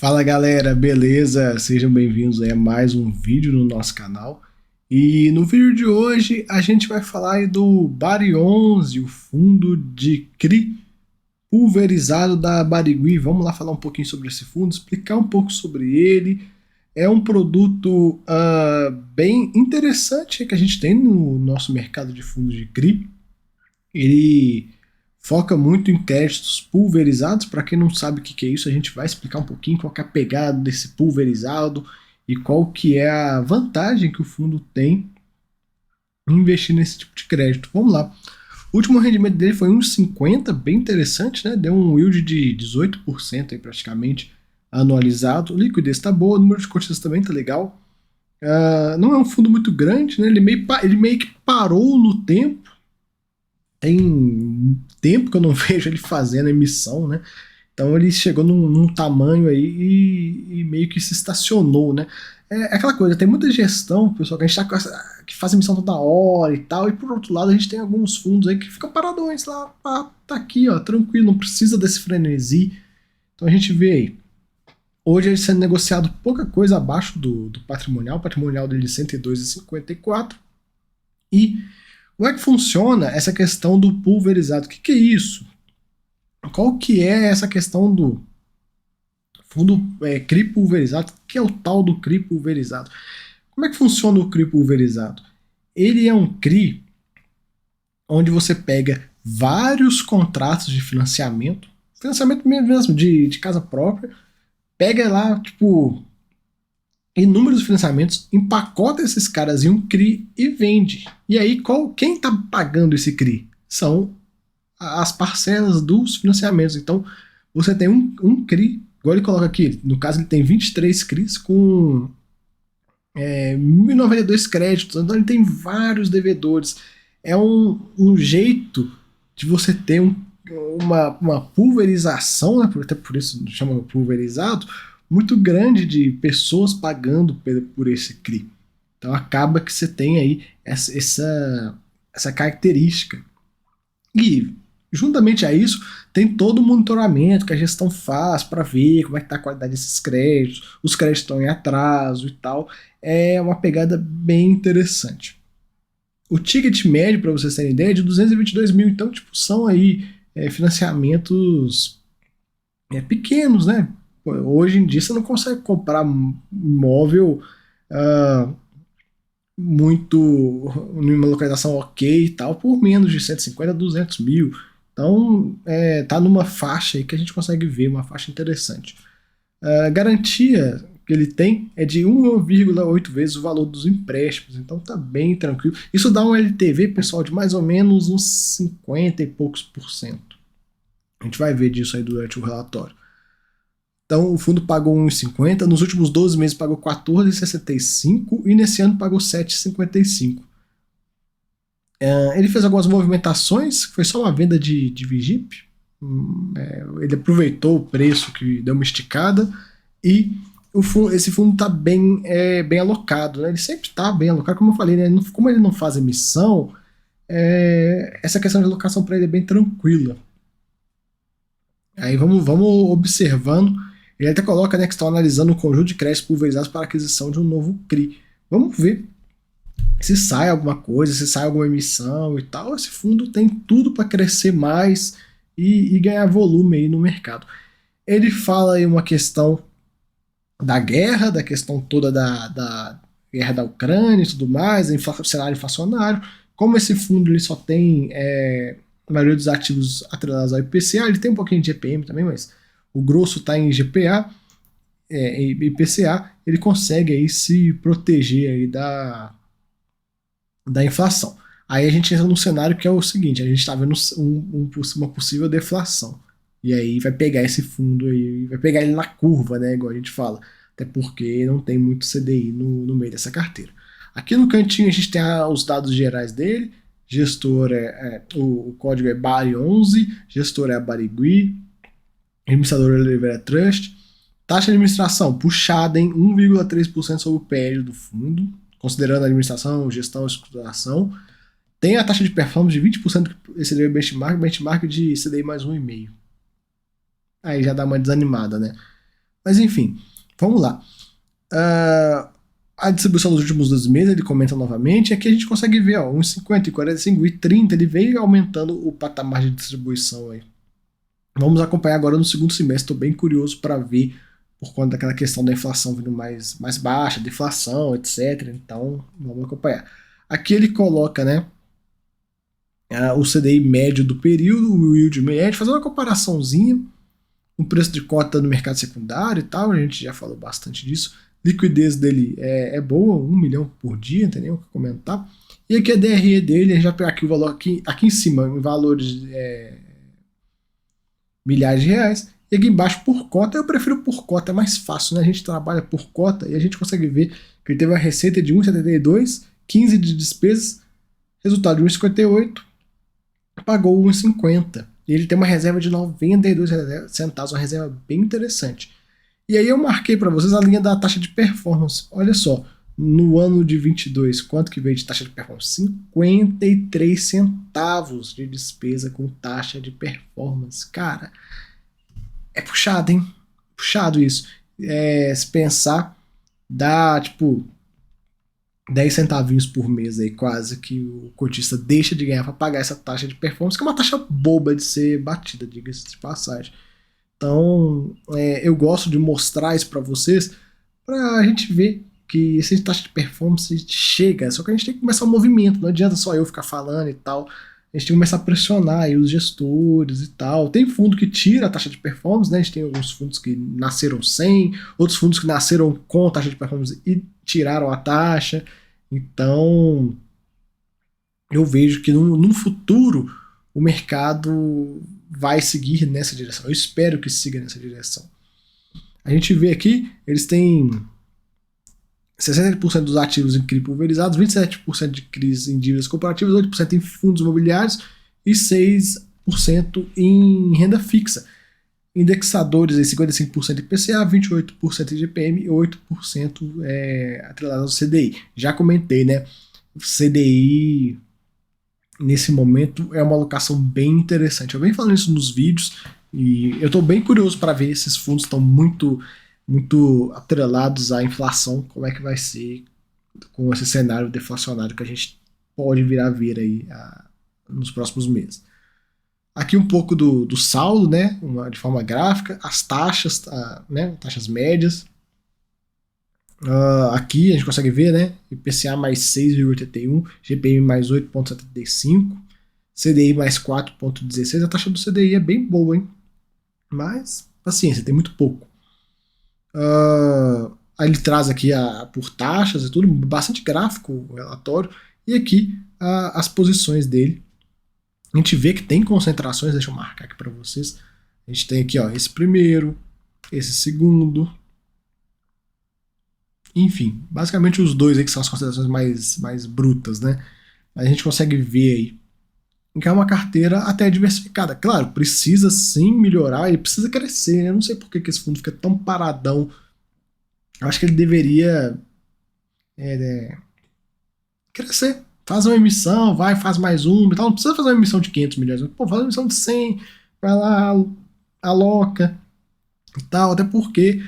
Fala galera, beleza? Sejam bem-vindos a mais um vídeo no nosso canal. E no vídeo de hoje a gente vai falar aí do Bari11, o fundo de CRI pulverizado da Barigui. Vamos lá falar um pouquinho sobre esse fundo, explicar um pouco sobre ele. É um produto bem interessante que a gente tem no nosso mercado de fundos de CRI. Ele foca muito em créditos pulverizados. Para quem não sabe o que é isso, a gente vai explicar um pouquinho qual que é a pegada desse pulverizado e qual que é a vantagem que o fundo tem em investir nesse tipo de crédito. Vamos lá. O último rendimento dele foi 1,50, bem interessante, né? Deu um yield de 18% aí praticamente anualizado. A liquidez está boa, o número de cotistas também está legal. Não é um fundo muito grande, né? Ele meio que parou no tempo. Tem tempo que eu não vejo ele fazendo emissão, né? Então ele chegou num tamanho aí e meio que se estacionou, né? É aquela coisa, tem muita gestão, pessoal, que a gente que faz emissão toda hora e tal, e por outro lado a gente tem alguns fundos aí que ficam paradões lá, tá aqui, ó, tranquilo, não precisa desse frenesi. Então a gente vê aí, hoje ele sendo negociado pouca coisa abaixo do patrimonial, o patrimonial dele de 102,54, e como é que funciona essa questão do pulverizado? O que é isso? Qual que é essa questão do fundo CRI pulverizado? O que é o tal do CRI pulverizado? Como é que funciona o CRI pulverizado? Ele é um CRI onde você pega vários contratos de financiamento mesmo de casa própria, pega lá, tipo, inúmeros financiamentos, empacota esses caras em um CRI e vende. E aí, quem está pagando esse CRI? São as parcelas dos financiamentos. Então, você tem um CRI, igual ele coloca aqui, no caso ele tem 23 CRIs com 1.092 créditos, então ele tem vários devedores. É um jeito de você ter uma pulverização, né, até por isso chama pulverizado, muito grande de pessoas pagando por esse CRI. Então acaba que você tem aí essa característica. E juntamente a isso, tem todo o monitoramento que a gestão faz para ver como é que está a qualidade desses créditos, os créditos estão em atraso e tal. É uma pegada bem interessante. O ticket médio, para vocês terem ideia, é de 222 mil. Então, tipo, são aí financiamentos pequenos, né? Hoje em dia você não consegue comprar imóvel muito numa localização ok e tal por menos de 150 a 200 mil. Então tá numa faixa aí que a gente consegue ver, uma faixa interessante. A garantia que ele tem é de 1,8 vezes o valor dos empréstimos, então tá bem tranquilo. Isso dá um LTV, pessoal, de mais ou menos uns 50 e poucos por cento. A gente vai ver disso aí durante o relatório. Então o fundo pagou 1,50, nos últimos 12 meses pagou 14,65 e nesse ano pagou 7,55. Ele fez algumas movimentações, foi só uma venda de VGIP. Ele aproveitou o preço que deu uma esticada e esse fundo está bem alocado, né? Ele sempre está bem alocado, como eu falei, né? Como ele não faz emissão, essa questão de alocação para ele é bem tranquila. Aí vamos observando. Ele até coloca, né, que estão analisando um conjunto de créditos pulverizados para aquisição de um novo CRI. Vamos ver se sai alguma coisa, se sai alguma emissão e tal. Esse fundo tem tudo para crescer mais e ganhar volume aí no mercado. Ele fala aí uma questão da guerra, da questão toda da guerra da Ucrânia e tudo mais, cenário inflacionário. Como esse fundo ele só tem a maioria dos ativos atrelados ao IPCA, ele tem um pouquinho de GPM também, mas o grosso está em GPA e IPCA, ele consegue aí se proteger aí da inflação. Aí a gente entra num cenário que é o seguinte, a gente está vendo uma possível deflação. E aí vai pegar esse fundo aí, vai pegar ele na curva, né, igual a gente fala. Até porque não tem muito CDI no meio dessa carteira. Aqui no cantinho a gente tem os dados gerais dele. Gestor o código é Bari11, gestor é a Barigui, administrador é Oliveira Trust. Taxa de administração puxada em 1,3% sobre o PL do fundo, considerando a administração, gestão e estruturação. Tem a taxa de performance de 20% que excedeu o benchmark de CDI mais 1,5%. Aí já dá uma desanimada, né? Mas enfim, vamos lá. A distribuição dos últimos 12 meses, ele comenta novamente, aqui a gente consegue ver, ó, 1,50, 45 e 30, ele veio aumentando o patamar de distribuição aí. Vamos acompanhar agora no segundo semestre, estou bem curioso para ver, por conta daquela questão da inflação vindo mais baixa, deflação, etc. Então, vamos acompanhar. Aqui ele coloca, né, o CDI médio do período, o yield médio, fazendo uma comparaçãozinha, o preço de cota no mercado secundário e tal, a gente já falou bastante disso. Liquidez dele é boa, 1 milhão por dia, não tem nem o que comentar. E aqui a DRE dele, a gente já pega aqui o valor aqui em cima, em valores milhares de reais. E aqui embaixo por cota, eu prefiro por cota, é mais fácil, né? A gente trabalha por cota e a gente consegue ver que ele teve uma receita de 1,72, 15 de despesas, resultado de 1,58, pagou 1,50. E ele tem uma reserva de 92 centavos, uma reserva bem interessante. E aí eu marquei para vocês a linha da taxa de performance. Olha só, no ano de 22, quanto que veio de taxa de performance? 53 centavos de despesa com taxa de performance. Cara, é puxado, hein? Puxado isso. Se pensar, dá tipo 10 centavinhos por mês aí, quase, que o cotista deixa de ganhar para pagar essa taxa de performance, que é uma taxa boba de ser batida, diga-se de passagem. Então, eu gosto de mostrar isso para vocês, para a gente ver que essa taxa de performance chega, só que a gente tem que começar o movimento, não adianta só eu ficar falando e tal, a gente tem que começar a pressionar aí os gestores e tal. Tem fundo que tira a taxa de performance, né? A gente tem alguns fundos que nasceram sem, outros fundos que nasceram com taxa de performance e tiraram a taxa. Então, eu vejo que no futuro o mercado vai seguir nessa direção. Eu espero que siga nessa direção. A gente vê aqui, eles têm 60% dos ativos em CRI pulverizados, 27% de CRIs em dívidas corporativas, 8% em fundos imobiliários e 6% em renda fixa. Indexadores, 55% IPCA, 28% IGPM e 8% atrelado ao CDI. Já comentei, né? O CDI, nesse momento, é uma alocação bem interessante. Eu venho falando isso nos vídeos e eu estou bem curioso para ver. Esses fundos estão muito atrelados à inflação, como é que vai ser com esse cenário deflacionário que a gente pode vir a ver aí nos próximos meses. Aqui um pouco do saldo, né, de forma gráfica, as taxas, né, taxas médias. Aqui a gente consegue ver, né, IPCA mais 6,81, GPM mais 8,75, CDI mais 4,16. A taxa do CDI é bem boa, hein? Mas, paciência, tem muito pouco. Aí ele traz aqui por taxas e tudo, bastante gráfico o relatório, e aqui as posições dele. A gente vê que tem concentrações, deixa eu marcar aqui para vocês. A gente tem aqui, ó, esse primeiro, esse segundo. Enfim, basicamente os dois aí que são as concentrações mais brutas, né? Mas a gente consegue ver aí que é uma carteira até diversificada. Claro, precisa sim melhorar, ele precisa crescer, né? Eu não sei por que esse fundo fica tão paradão. Eu acho que ele deveria crescer. Faz uma emissão, faz mais uma e tal. Não precisa fazer uma emissão de 500 milhões. Pô, faz uma emissão de 100, vai lá, aloca e tal. Até porque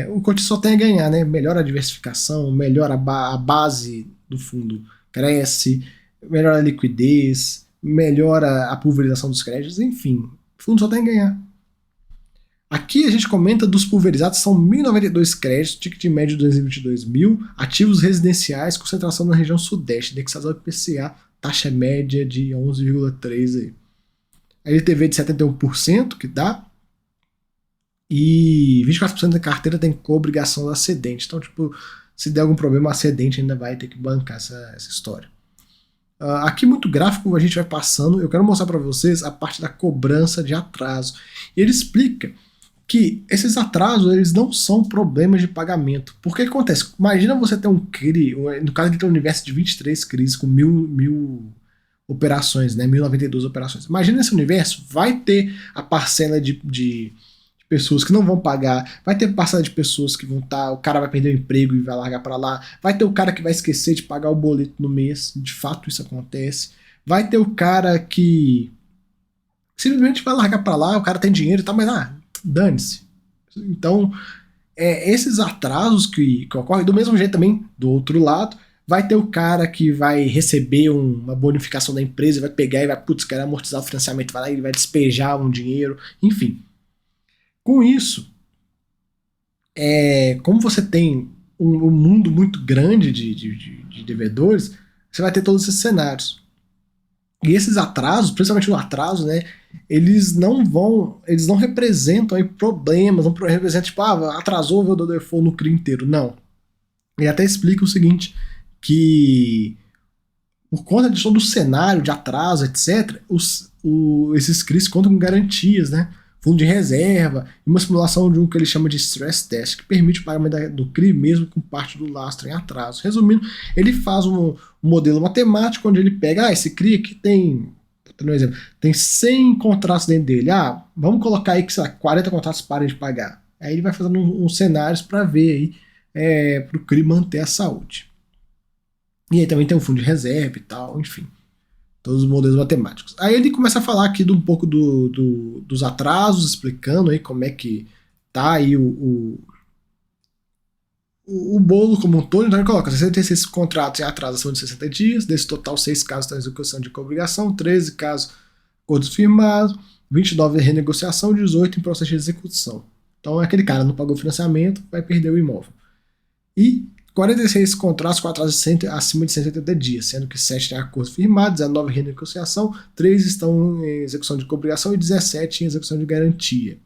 o cotista só tem a ganhar, né? Melhora a diversificação, melhora a base do fundo, cresce, melhora a liquidez, melhora a pulverização dos créditos, enfim. O fundo só tem a ganhar. Aqui a gente comenta dos pulverizados, são 1.092 créditos, ticket médio de 222 mil, ativos residenciais, concentração na região sudeste, indexados ao IPCA, taxa média de 11,3 aí. A LTV de 71%, que dá, e 24% da carteira tem co-obrigação do acedente. Então, tipo, se der algum problema, o acedente ainda vai ter que bancar essa história. Aqui muito gráfico, a gente vai passando. Eu quero mostrar para vocês a parte da cobrança de atraso. E ele explica que esses atrasos eles não são problemas de pagamento. Porque que acontece? Imagina você ter um CRI, no caso ele tem um universo de 23 CRIs com mil operações, né? 1.092 operações. Imagina esse universo, vai ter a parcela de pessoas que não vão pagar, vai ter parcela de pessoas que vão estar, o cara vai perder o emprego e vai largar para lá, vai ter o cara que vai esquecer de pagar o boleto no mês, de fato isso acontece, vai ter o cara que simplesmente vai largar para lá, o cara tem dinheiro e tal, mas dane-se, Então, esses atrasos que ocorrem, do mesmo jeito também, do outro lado, vai ter o cara que vai receber uma bonificação da empresa, vai pegar e vai, putz, quer amortizar o financiamento, vai lá e ele vai despejar um dinheiro, enfim. Com isso, como você tem um mundo muito grande de devedores, você vai ter todos esses cenários. E esses atrasos, principalmente o atraso, né, eles não representam aí problemas, não representam, tipo, atrasou o default no CRI inteiro. Não. Ele até explica o seguinte, que por conta de todo o cenário de atraso, etc., esses CRIs contam com garantias, né? Fundo de reserva e uma simulação de um que ele chama de stress test, que permite o pagamento do CRI mesmo com parte do lastro em atraso. Resumindo, ele faz um modelo matemático onde ele pega, esse CRI aqui tem, por exemplo, tem 100 contratos dentro dele. Vamos colocar aí que, sei lá, 40 contratos parem de pagar. Aí ele vai fazendo uns cenários para ver aí, para o CRI manter a saúde. E aí também tem um fundo de reserva e tal, enfim. Todos os modelos matemáticos. Aí ele começa a falar aqui um pouco dos atrasos, explicando aí como é que tá aí o bolo como um todo. Então ele coloca 66 contratos em atraso acima de 60 dias, desse total 6 casos estão em execução de obrigação, 13 casos acordos firmados, 29 em renegociação, 18 em processo de execução. Então aquele cara não pagou financiamento, vai perder o imóvel. E 46 contratos com atraso acima de 180 dias, sendo que 7 têm acordo firmado, 19 em renegociação, 3 estão em execução de obrigação e 17 em execução de garantia.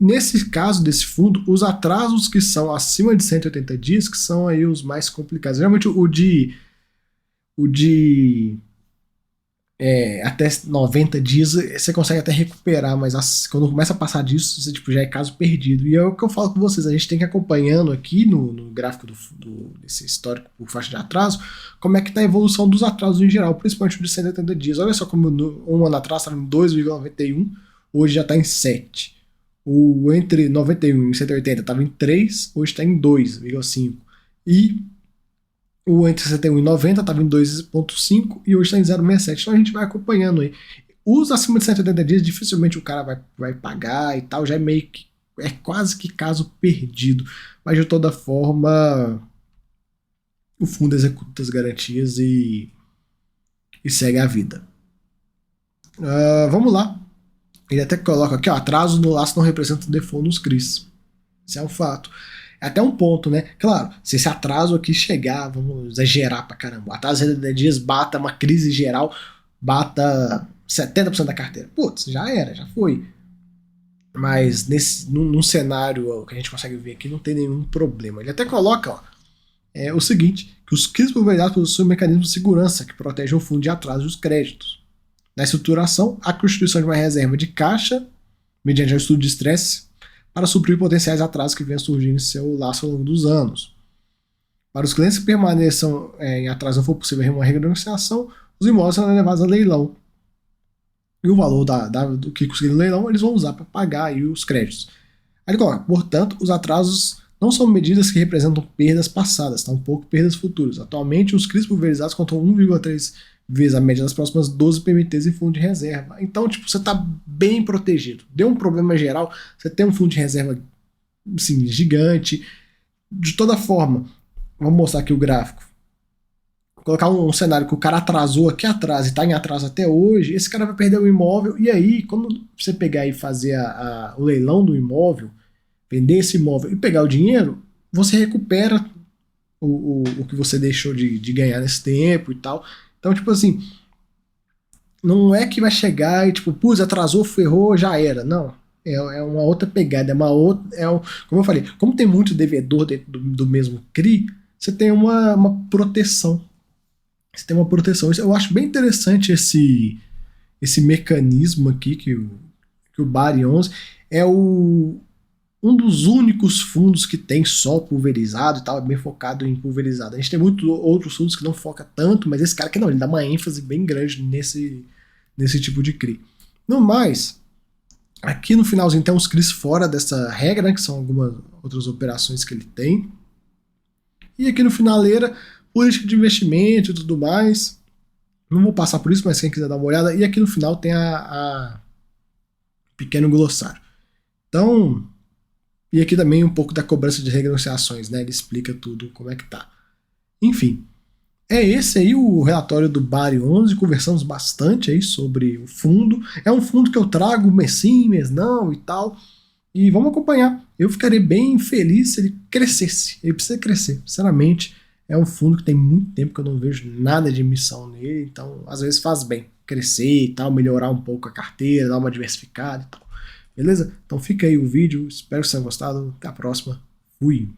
Nesse caso desse fundo, os atrasos que são acima de 180 dias, que são aí os mais complicados. Geralmente o de até 90 dias você consegue até recuperar, mas quando começa a passar disso, você já é caso perdido. E é o que eu falo com vocês, a gente tem que ir acompanhando aqui no gráfico desse histórico por faixa de atraso, como é que está a evolução dos atrasos em geral, principalmente o de 180 dias. Olha só como um ano atrás estava em 2,91, hoje já está em 7. O entre 91 e 180 estava em 3, hoje está em 2,5. E o entre 61 e 90 estava em 2,5 e hoje está em 0,67. Então a gente vai acompanhando aí. Os acima de 180 dias, dificilmente o cara vai pagar e tal, já é quase que caso perdido. Mas de toda forma, o fundo executa as garantias e segue a vida. Vamos lá. Ele até coloca aqui, atraso no laço não representa default nos CRIs. Isso é um fato. É até um ponto, né? Claro, se esse atraso aqui chegar, vamos exagerar pra caramba, atraso de 70 dias bata uma crise geral, bata 70% da carteira. Putz, já era, já foi. Mas num cenário que a gente consegue ver aqui, não tem nenhum problema. Ele até coloca o seguinte, que os CRIs pulverizados possuem um mecanismo de segurança que protege o fundo de atraso dos créditos. Na estruturação, a constituição de uma reserva de caixa, mediante um estudo de estresse, para suprir potenciais atrasos que venham surgindo em seu laço ao longo dos anos. Para os clientes que permaneçam em atraso não for possível uma renegociação, os imóveis serão levados a leilão. E o valor do que conseguiram no leilão eles vão usar para pagar aí os créditos. Aí, portanto, os atrasos não são medidas que representam perdas passadas, tampouco perdas futuras. Atualmente, os CRIs pulverizados contam 1,3 vezes a média das próximas 12 PMTs em fundo de reserva. Então, você está bem protegido. Deu um problema geral, você tem um fundo de reserva assim, gigante. De toda forma, vamos mostrar aqui o gráfico. Vou colocar um cenário que o cara atrasou aqui atrás e está em atraso até hoje, esse cara vai perder o imóvel, e aí, quando você pegar e fazer o leilão do imóvel, vender esse imóvel e pegar o dinheiro, você recupera o que você deixou de ganhar nesse tempo e tal. Então, tipo assim, não é que vai chegar e tipo, atrasou, ferrou, já era. Não. É uma outra pegada, como eu falei, como tem muito devedor dentro do mesmo CRI, você tem uma proteção. Você tem uma proteção. Eu acho bem interessante esse mecanismo aqui que o Bari 11 é um dos únicos fundos que tem só pulverizado e tal, é bem focado em pulverizado. A gente tem muitos outros fundos que não foca tanto, mas esse cara aqui não, ele dá uma ênfase bem grande nesse tipo de CRI. No mais, aqui no finalzinho tem uns CRIs fora dessa regra, né, que são algumas outras operações que ele tem. E aqui no finaleira, política de investimento e tudo mais. Não vou passar por isso, mas quem quiser dar uma olhada. E aqui no final tem a pequeno glossário. Então, e aqui também um pouco da cobrança de renegociações, né? Ele explica tudo como é que tá. Enfim, é esse aí o relatório do Bari 11, conversamos bastante aí sobre o fundo. É um fundo que eu trago mês sim, mês não e tal. E vamos acompanhar. Eu ficaria bem feliz se ele crescesse. Ele precisa crescer, sinceramente. É um fundo que tem muito tempo que eu não vejo nada de emissão nele, então às vezes faz bem crescer e tal, melhorar um pouco a carteira, dar uma diversificada e tal. Beleza? Então fica aí o vídeo, espero que vocês tenham gostado. Até a próxima. Fui!